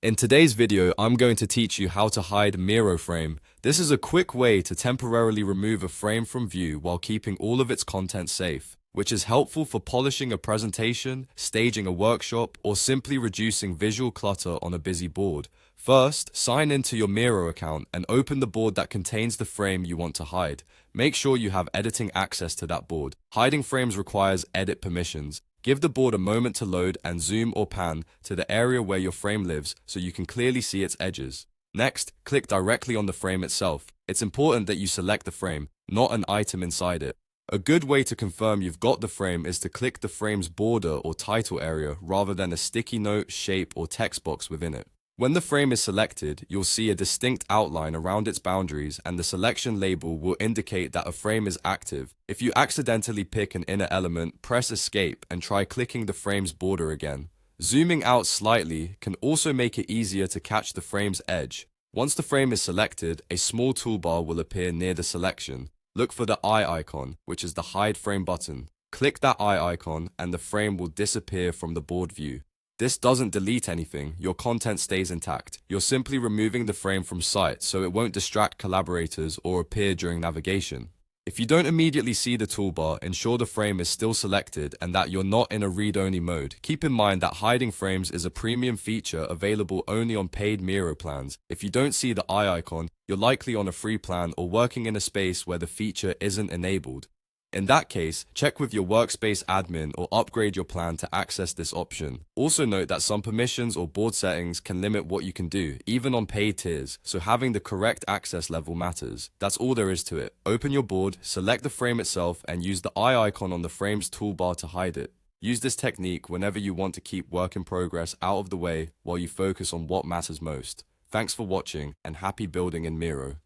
In today's video, I'm going to teach you how to hide Miro frame. This is a quick way to temporarily remove a frame from view while keeping all of its content safe, which is helpful for polishing a presentation, staging a workshop, or simply reducing visual clutter on a busy board. First, sign into your Miro account and open the board that contains the frame you want to hide. Make sure you have editing access to that board. Hiding frames requires edit permissions. Give the board a moment to load and zoom or pan to the area where your frame lives so you can clearly see its edges. Next, click directly on the frame itself. It's important that you select the frame, not an item inside it. A good way to confirm you've got the frame is to click the frame's border or title area rather than a sticky note, shape, or text box within it. When the frame is selected, you'll see a distinct outline around its boundaries and the selection label will indicate that a frame is active. If you accidentally pick an inner element, press Escape and try clicking the frame's border again. Zooming out slightly can also make it easier to catch the frame's edge. Once the frame is selected, a small toolbar will appear near the selection. Look for the eye icon, which is the Hide Frame button. Click that eye icon and the frame will disappear from the board view. This doesn't delete anything, your content stays intact. You're simply removing the frame from sight so it won't distract collaborators or appear during navigation. If you don't immediately see the toolbar, ensure the frame is still selected and that you're not in a read-only mode. Keep in mind that hiding frames is a premium feature available only on paid Miro plans. If you don't see the eye icon, you're likely on a free plan or working in a space where the feature isn't enabled. In that case, check with your workspace admin or upgrade your plan to access this option. Also note that some permissions or board settings can limit what you can do, even on paid tiers, so having the correct access level matters. That's all there is to it. Open your board, select the frame itself, and use the eye icon on the frame's toolbar to hide it. Use this technique whenever you want to keep work in progress out of the way while you focus on what matters most. Thanks for watching, and happy building in Miro.